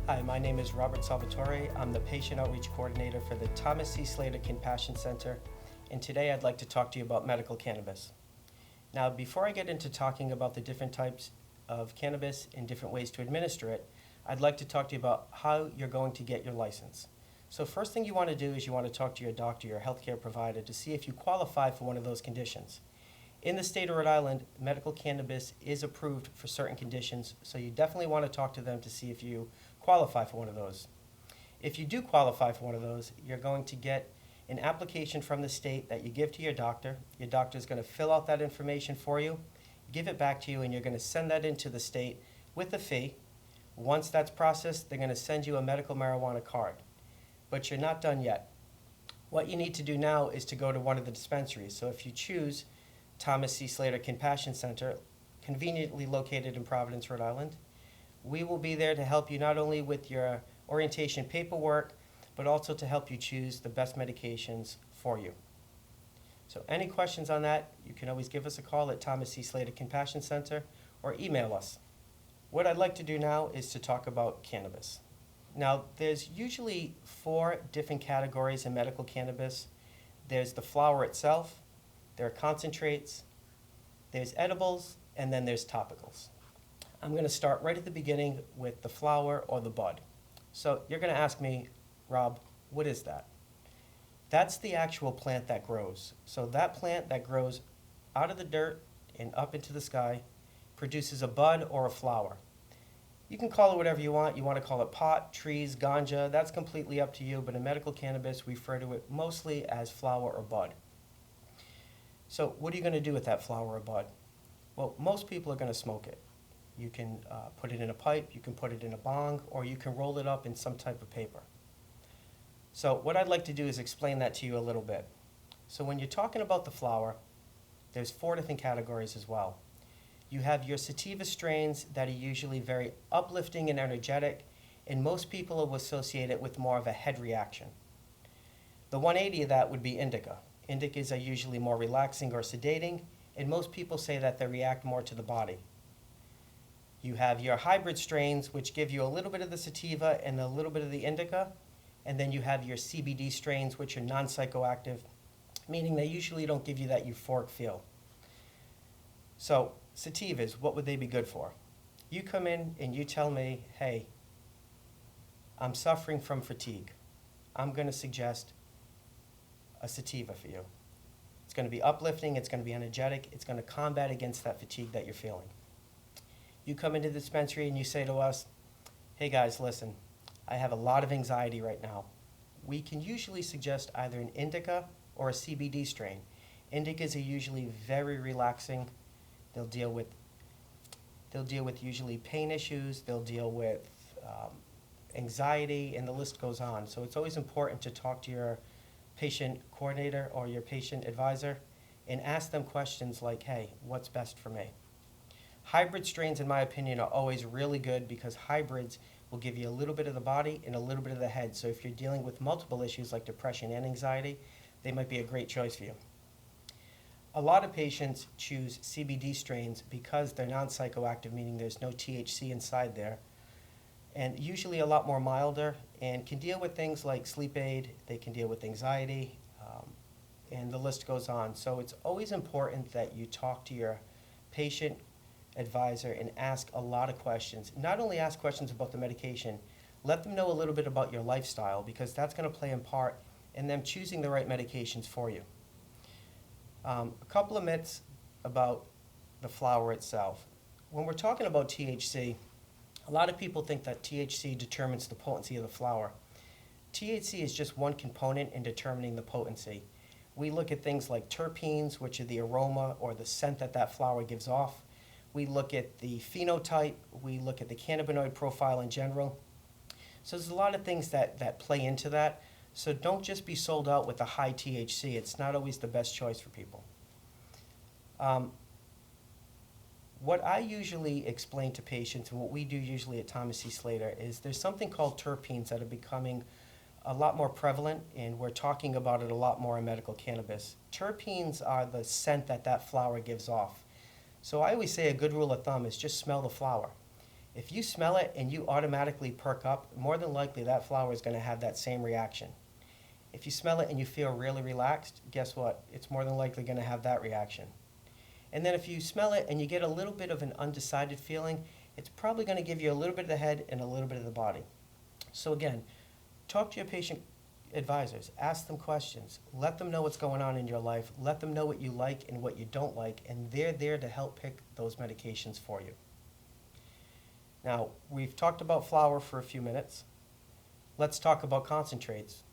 Hi, my name is Robert Salvatore. I'm the Patient Outreach Coordinator for the Thomas C. Slater Compassion Center, and today I'd like to talk to you about medical cannabis. Now, before I get into talking about the different types of cannabis and different ways to administer it, I'd like to talk to you about how you're going to get your license. So first thing you want to do is you want to talk to your doctor, your healthcare provider, to see if you qualify for one of those conditions. In the state of Rhode Island, medical cannabis is approved for certain conditions, so you definitely want to talk to them to see if you qualify for one of those. If you do qualify for one of those, you're going to get an application from the state that you give to your doctor. Your doctor is going to fill out that information for you, give it back to you, and you're going to send that into the state with a fee. Once that's processed, they're going to send you a medical marijuana card. But you're not done yet. What you need to do now is to go to one of the dispensaries. So if you choose Thomas C. Slater Compassion Center, conveniently located in Providence, Rhode Island, we will be there to help you not only with your orientation paperwork, but also to help you choose the best medications for you. So any questions on that, you can always give us a call at Thomas C. Slater Compassion Center or email us. What I'd like to do now is to talk about cannabis. Now, there's usually 4 different categories in medical cannabis. There's the flower itself, there are concentrates, there's edibles, and then there's topicals. I'm going to start right at the beginning with the flower or the bud. So you're going to ask me, Rob, what is that? That's the actual plant that grows. So that plant that grows out of the dirt and up into the sky produces a bud or a flower. You can call it whatever you want. You want to call it pot, trees, ganja, that's completely up to you, but in medical cannabis we refer to it mostly as flower or bud. So what are you going to do with that flower or bud? Well, most people are going to smoke it. You can put it in a pipe, you can put it in a bong, or you can roll it up in some type of paper. So what I'd like to do is explain that to you a little bit. So when you're talking about the flower, there's 4 different categories as well. You have your sativa strains that are usually very uplifting and energetic, and most people will associate it with more of a head reaction. The 180 of that would be indica. Indicas are usually more relaxing or sedating, and most people say that they react more to the body. You have your hybrid strains, which give you a little bit of the sativa and a little bit of the indica, and then you have your CBD strains, which are non-psychoactive, meaning they usually don't give you that euphoric feel. So sativas, what would they be good for? You come in and you tell me, hey, I'm suffering from fatigue. I'm going to suggest a sativa for you. It's going to be uplifting, it's going to be energetic, it's going to combat against that fatigue that you're feeling. You come into the dispensary and you say to us, hey guys, listen, I have a lot of anxiety right now. We can usually suggest either an indica or a CBD strain. Indicas are usually very relaxing. They'll deal with usually pain issues, they'll deal with anxiety, and the list goes on. So it's always important to talk to your patient coordinator or your patient advisor and ask them questions like, hey, what's best for me? Hybrid strains, in my opinion, are always really good because hybrids will give you a little bit of the body and a little bit of the head. So if you're dealing with multiple issues like depression and anxiety, they might be a great choice for you. A lot of patients choose CBD strains because they're non-psychoactive, meaning there's no THC inside there, and usually a lot more milder and can deal with things like sleep aid, they can deal with anxiety, and the list goes on. So it's always important that you talk to your patient advisor and ask a lot of questions. Not only ask questions about the medication, let them know a little bit about your lifestyle because that's going to play a part in them choosing the right medications for you. A couple of myths about the flower itself. When we're talking about THC, a lot of people think that THC determines the potency of the flower. THC is just one component in determining the potency. We look at things like terpenes, which are the aroma or the scent that that flower gives off. We look at the phenotype, we look at the cannabinoid profile in general. So there's a lot of things that play into that. So don't just be sold out with the high THC. It's not always the best choice for people. What I usually explain to patients, and what we do usually at Thomas C. Slater, is there's something called terpenes that are becoming a lot more prevalent, and we're talking about it a lot more in medical cannabis. Terpenes are the scent that that flower gives off. So I always say a good rule of thumb is just smell the flower. If you smell it and you automatically perk up, more than likely that flower is going to have that same reaction. If you smell it and you feel really relaxed, guess what? It's more than likely going to have that reaction. And then if you smell it and you get a little bit of an undecided feeling, it's probably going to give you a little bit of the head and a little bit of the body. So again, talk to your patient advisors, ask them questions, let them know what's going on in your life, let them know what you like and what you don't like, and they're there to help pick those medications for you. Now, we've talked about flower for a few minutes. Let's talk about concentrates.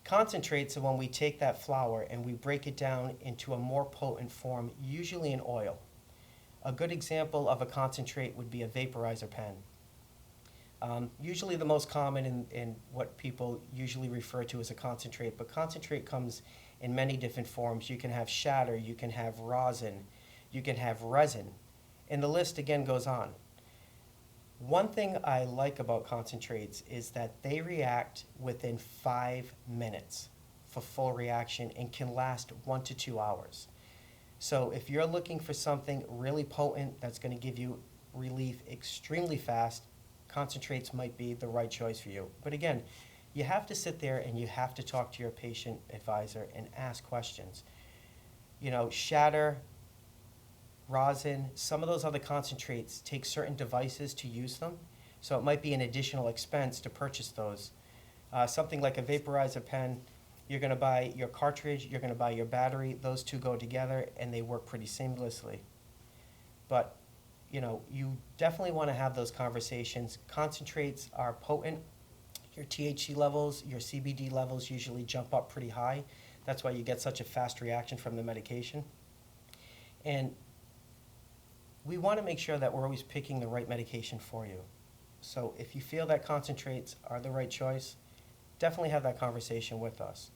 Concentrates are when we take that flower and we break it down into a more potent form, usually an oil. A good example of a concentrate would be a vaporizer pen. Usually the most common in what people usually refer to as a concentrate, but concentrate comes in many different forms. You can have shatter, you can have rosin, you can have resin, and the list again goes on. One thing I like about concentrates is that they react within 5 minutes for full reaction and can last 1 to 2 hours. So if you're looking for something really potent that's going to give you relief extremely fast, concentrates might be the right choice for you. But again, you have to sit there and you have to talk to your patient advisor and ask questions. You know, shatter, rosin, some of those other concentrates take certain devices to use them, so it might be an additional expense to purchase those. Something like a vaporizer pen, you're going to buy your cartridge, you're going to buy your battery, those two go together and they work pretty seamlessly. But you know, you definitely want to have those conversations. Concentrates are potent. Your THC levels, your CBD levels usually jump up pretty high. That's why you get such a fast reaction from the medication. And we want to make sure that we're always picking the right medication for you. So if you feel that concentrates are the right choice, definitely have that conversation with us.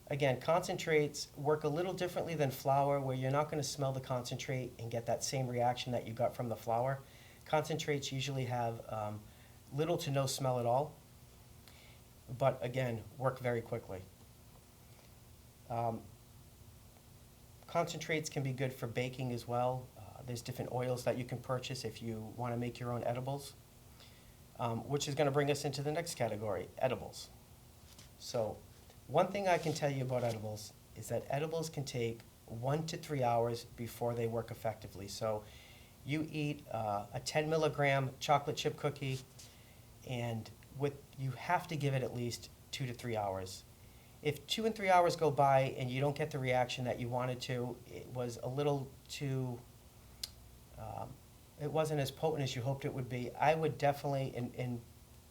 Again, concentrates work a little differently than flower, where you're not going to smell the concentrate and get that same reaction that you got from the flower. Concentrates usually have little to no smell at all, but again, work very quickly. Concentrates can be good for baking as well. There's different oils that you can purchase if you want to make your own edibles, which is going to bring us into the next category, edibles. So one thing I can tell you about edibles is that edibles can take 1 to 3 hours before they work effectively. So you eat a 10 milligram chocolate chip cookie, and you have to give it at least 2 to 3 hours. If 2 and 3 hours go by and you don't get the reaction that you wanted to, it was a little too, it wasn't as potent as you hoped it would be, I would definitely,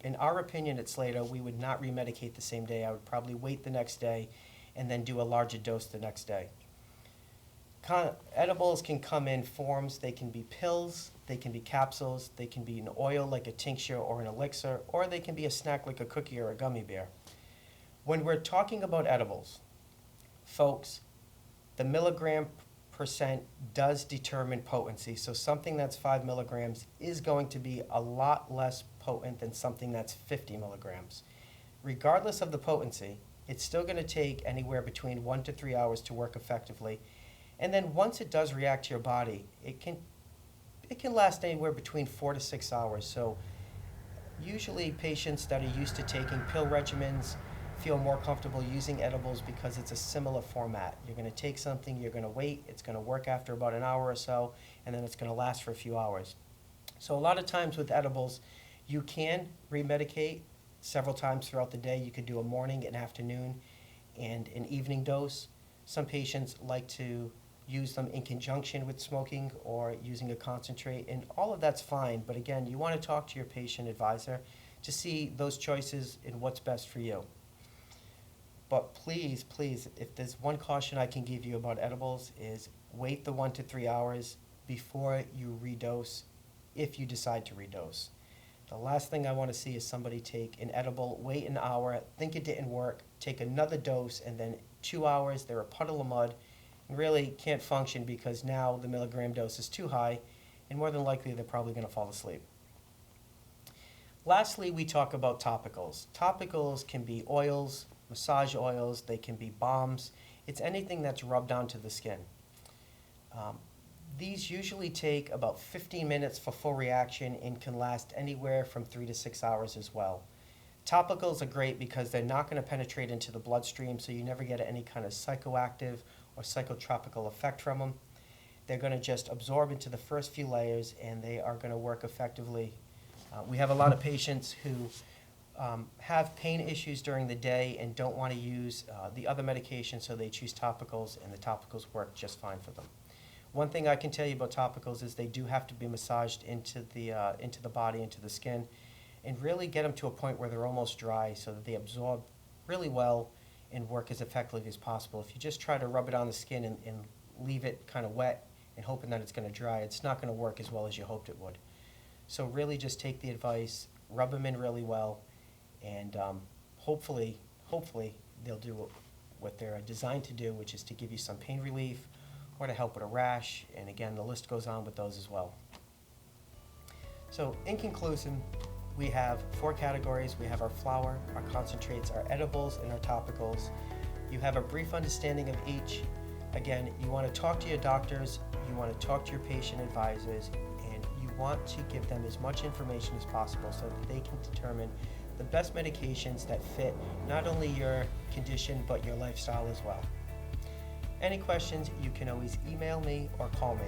in our opinion at Slater, we would not remedicate the same day. I would probably wait the next day and then do a larger dose the next day. Edibles can come in forms. They can be pills, they can be capsules, they can be an oil like a tincture or an elixir, or they can be a snack like a cookie or a gummy bear. When we're talking about edibles, folks, the milligram percent does determine potency. So something that's 5 milligrams is going to be a lot less potent than something that's 50 milligrams. Regardless of the potency, it's still going to take anywhere between 1 to 3 hours to work effectively. And then once it does react to your body, it can last anywhere between 4 to 6 hours. So usually patients that are used to taking pill regimens feel more comfortable using edibles because it's a similar format. You're going to take something, you're going to wait, it's going to work after about an hour or so, and then it's going to last for a few hours. So a lot of times with edibles, you can remedicate several times throughout the day. You could do a morning, an afternoon, and an evening dose. Some patients like to use them in conjunction with smoking or using a concentrate, and all of that's fine. But again, you want to talk to your patient advisor to see those choices and what's best for you. But please, please, if there's one caution I can give you about edibles is wait the 1 to 3 hours before you redose, if you decide to redose. The last thing I want to see is somebody take an edible, wait an hour, think it didn't work, take another dose, and then 2 hours, they're a puddle of mud, and really can't function because now the milligram dose is too high, and more than likely they're probably going to fall asleep. Lastly, we talk about topicals. Topicals can be oils, massage oils, they can be balms. It's anything that's rubbed onto the skin. These usually take about 15 minutes for full reaction and can last anywhere from 3 to 6 hours as well. Topicals are great because they're not going to penetrate into the bloodstream, so you never get any kind of psychoactive or psychotropical effect from them. They're going to just absorb into the first few layers, and they are going to work effectively. We have a lot of patients who have pain issues during the day and don't want to use the other medication, so they choose topicals, and the topicals work just fine for them. One thing I can tell you about topicals is they do have to be massaged into the body, into the skin, and really get them to a point where they're almost dry so that they absorb really well and work as effectively as possible. If you just try to rub it on the skin and leave it kind of wet and hoping that it's going to dry, it's not going to work as well as you hoped it would. So really just take the advice, rub them in really well, and hopefully they'll do what they're designed to do, which is to give you some pain relief or to help with a rash, and again, the list goes on with those as well. So in conclusion, we have 4 categories. We have our flower, our concentrates, our edibles, and our topicals. You have a brief understanding of each. Again, you want to talk to your doctors, you want to talk to your patient advisors, and you want to give them as much information as possible so that they can determine the best medications that fit not only your condition but your lifestyle as well. Any questions, you can always email me or call me.